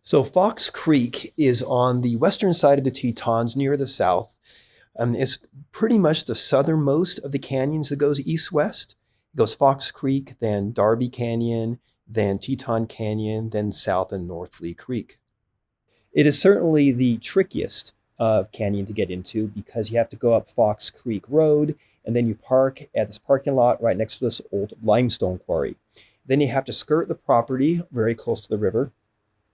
So Fox Creek is on the western side of the Tetons near the south. It's pretty much the southernmost of the canyons that goes east-west. It goes Fox Creek, then Darby Canyon, then Teton Canyon, then South and North Leigh Creek. It is certainly the trickiest of canyon to get into because you have to go up Fox Creek Road and then you park at this parking lot right next to this old limestone quarry. Then you have to skirt the property very close to the river.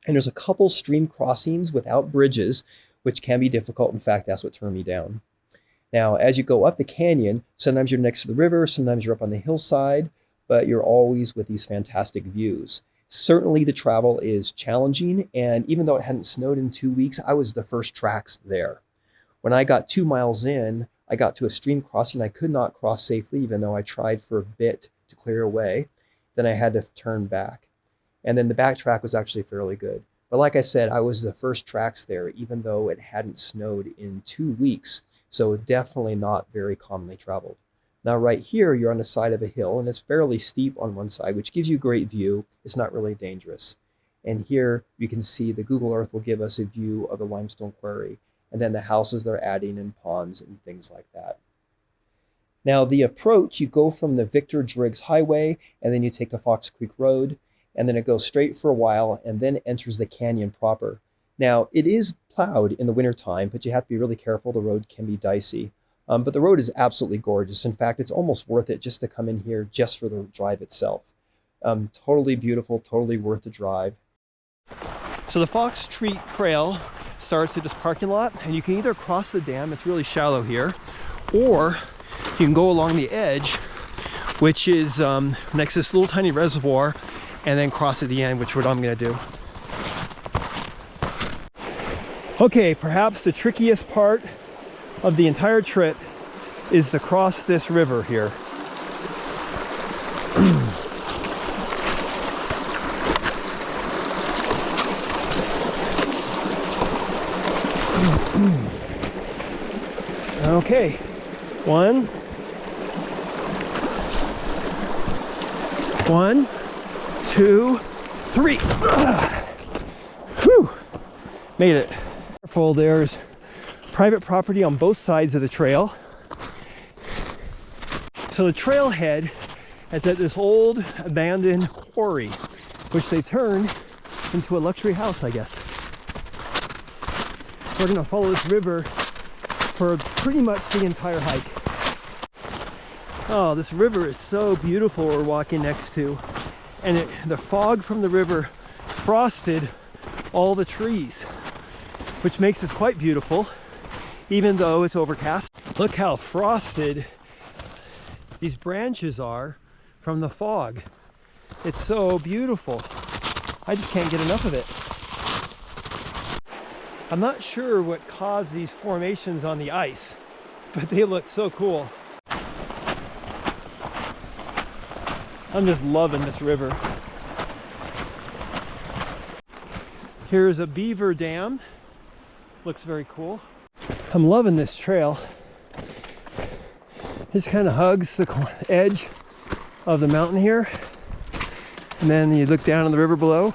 And there's a couple stream crossings without bridges, which can be difficult. In fact, that's what turned me down. Now, as you go up the canyon, sometimes you're next to the river, sometimes you're up on the hillside, but you're always with these fantastic views. Certainly the travel is challenging, and even though it hadn't snowed in 2 weeks, I was the first tracks there. When I got 2 miles in, I got to a stream crossing I could not cross safely, even though I tried for a bit to clear away. Then I had to turn back. And then the back track was actually fairly good. But like I said, I was the first tracks there, even though it hadn't snowed in 2 weeks. So definitely not very commonly traveled. Now right here, you're on the side of a hill, and it's fairly steep on one side, which gives you a great view. It's not really dangerous. And here you can see the Google Earth will give us a view of the limestone quarry, and then the houses they're adding and ponds and things like that. Now the approach, you go from the Victor Driggs Highway, and then you take the Fox Creek Road, and then it goes straight for a while, and then enters the canyon proper. Now, it is plowed in the wintertime, but you have to be really careful. The road can be dicey. But the road is absolutely gorgeous. In fact, it's almost worth it just to come in here just for the drive itself. Totally beautiful, totally worth the drive. So the Fox Creek Trail starts at this parking lot, and you can either cross the dam, it's really shallow here, or you can go along the edge, which is next to this little tiny reservoir, and then cross at the end, which is what I'm gonna do. Okay, perhaps the trickiest part of the entire trip is to cross this river here. Okay, 1, 2, 3. Whew, made it. Careful, there's private property on both sides of the trail. So the trailhead is at this old abandoned quarry, which they turned into a luxury house, I guess. We're gonna follow this river for pretty much the entire hike. Oh, this river is so beautiful we're walking next to. And the fog from the river frosted all the trees, which makes it quite beautiful, even though it's overcast. Look how frosted these branches are from the fog. It's so beautiful. I just can't get enough of it. I'm not sure what caused these formations on the ice, but they look so cool. I'm just loving this river. Here's a beaver dam. Looks very cool. I'm loving this trail. Just kind of hugs the edge of the mountain here. And then you look down on the river below.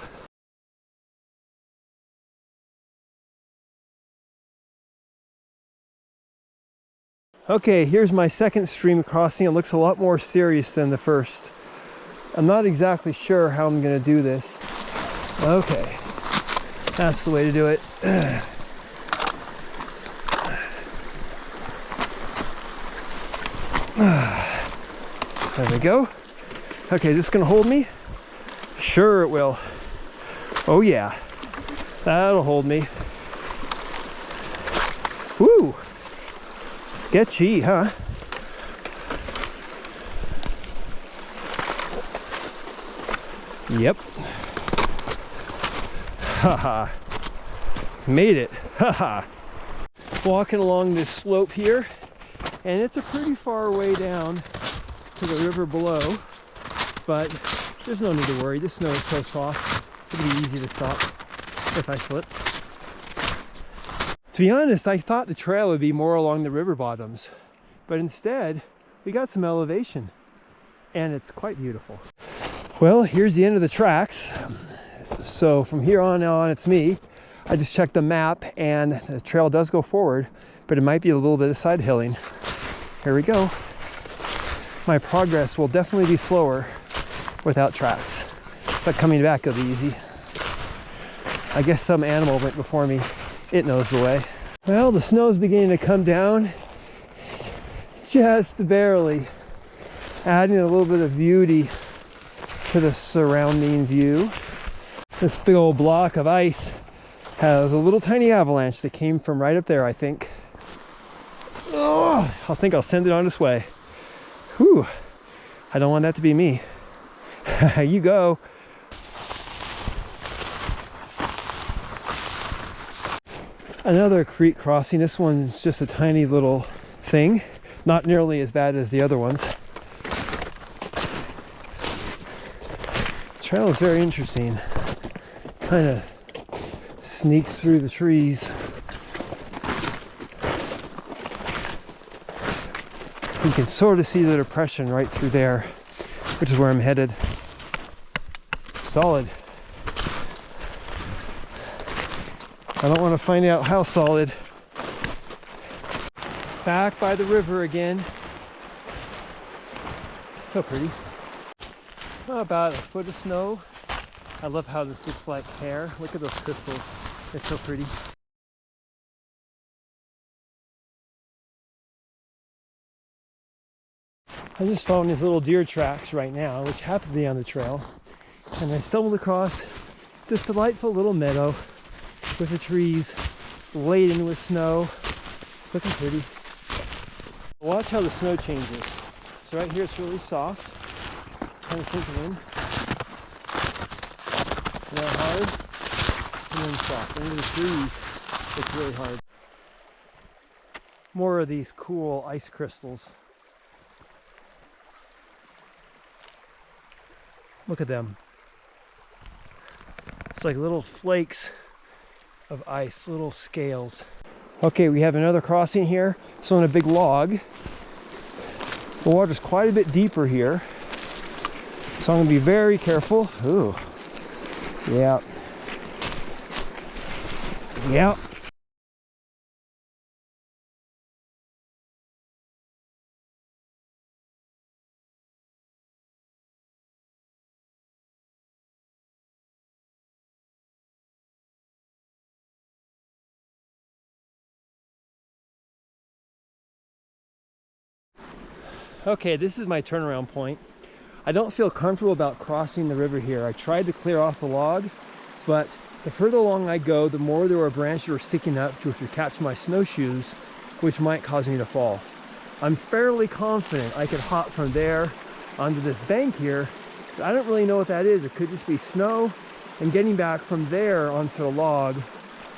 Okay, here's my second stream crossing. It looks a lot more serious than the first. I'm not exactly sure how I'm going to do this. Okay, that's the way to do it. There we go. Okay, is this going to hold me? Sure it will. Oh yeah, that'll hold me. Woo! Sketchy, huh? Yep. Haha. Made it. Haha. Walking along this slope here, and it's a pretty far way down to the river below, but there's no need to worry. This snow is so soft, it'll be easy to stop if I slipped. To be honest, I thought the trail would be more along the river bottoms, but instead we got some elevation, and it's quite beautiful. Well, here's the end of the tracks. So from here on it's me. I just checked the map and the trail does go forward, but it might be a little bit of side hilling. Here we go. My progress will definitely be slower without tracks, but coming back will be easy. I guess some animal went before me. It knows the way. Well, the snow's beginning to come down, just barely, adding a little bit of beauty to the surrounding view. This big old block of ice has a little tiny avalanche that came from right up there, I think. Oh, I think I'll send it on its way. Whew, I don't want that to be me. You go. Another creek crossing. This one's just a tiny little thing, not nearly as bad as the other ones. The trail is very interesting. Kind of sneaks through the trees. You can sort of see the depression right through there, which is where I'm headed. Solid. I don't want to find out how solid. Back by the river again. So pretty. About a foot of snow. I love how this looks like hair. Look at those crystals. It's so pretty. I'm just following these little deer tracks right now, which happen to be on the trail. And I stumbled across this delightful little meadow with the trees laden with snow. Looking pretty. Watch how the snow changes. So right here it's really soft, kind of sinking in. Now hard, and then soft. Under the trees, it's really hard. More of these cool ice crystals. Look at them. It's like little flakes of ice, little scales. Okay, we have another crossing here. So on a big log. The water's quite a bit deeper here. So I'm gonna be very careful. Ooh. Yeah. Yeah. Okay, this is my turnaround point. I don't feel comfortable about crossing the river here. I tried to clear off the log, but the further along I go, the more there are branches that are sticking up which would catch my snowshoes, which might cause me to fall. I'm fairly confident I could hop from there onto this bank here, but I don't really know what that is. It could just be snow, and getting back from there onto the log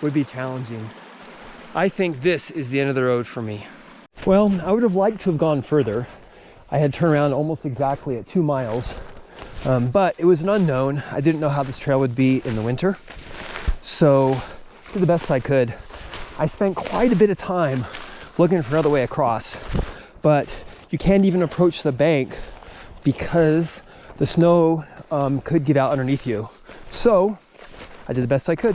would be challenging. I think this is the end of the road for me. Well, I would have liked to have gone further. I had turned around almost exactly at 2 miles, but it was an unknown. I didn't know how this trail would be in the winter, so did the best I could. I spent quite a bit of time looking for another way across, but you can't even approach the bank because the snow could get out underneath you. So I did the best I could.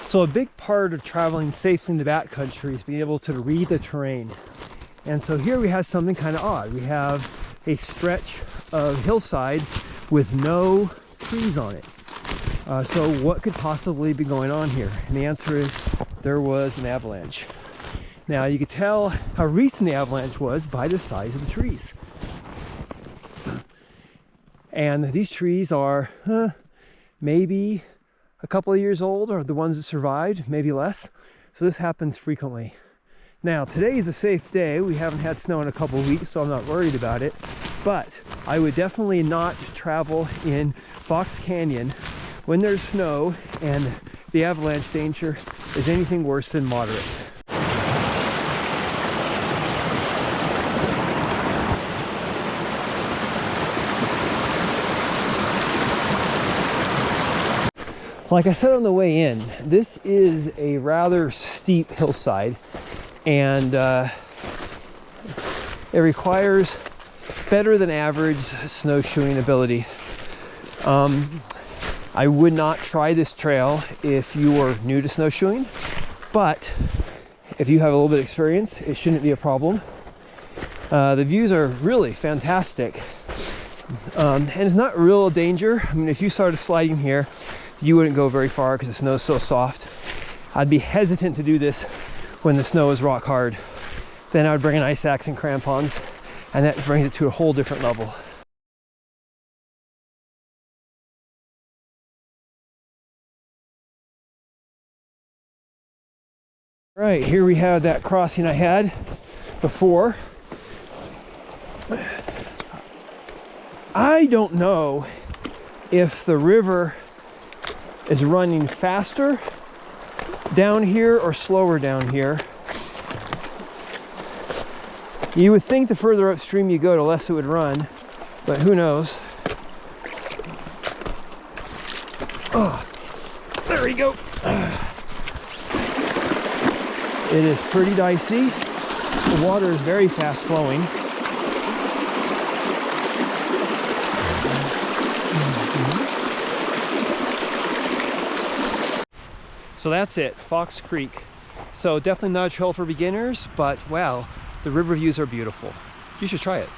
So a big part of traveling safely in the backcountry is being able to read the terrain. And so here we have something kind of odd. We have a stretch of hillside with no trees on it. So what could possibly be going on here? And the answer is there was an avalanche. Now you could tell how recent the avalanche was by the size of the trees. And these trees are maybe a couple of years old, or the ones that survived, maybe less. So this happens frequently. Now today is a safe day. We haven't had snow in a couple of weeks, so I'm not worried about it. But I would definitely not travel in Fox Canyon when there's snow and the avalanche danger is anything worse than moderate. Like I said on the way in, this is a rather steep hillside, and it requires better than average snowshoeing ability. I would not try this trail if you are new to snowshoeing, but if you have a little bit of experience, it shouldn't be a problem. The views are really fantastic, and it's not real danger. I mean, if you started sliding here, you wouldn't go very far because the snow is so soft. I'd be hesitant to do this when the snow is rock hard. Then I would bring an ice axe and crampons, and that brings it to a whole different level. Right, here we have that crossing I had before. I don't know if the river is running faster down here or slower down here. You would think the further upstream you go, the less it would run, but who knows? Oh, there we go. It is pretty dicey. The water is very fast flowing. So that's it, Fox Creek. So definitely not a trail for beginners, but wow, the river views are beautiful. You should try it.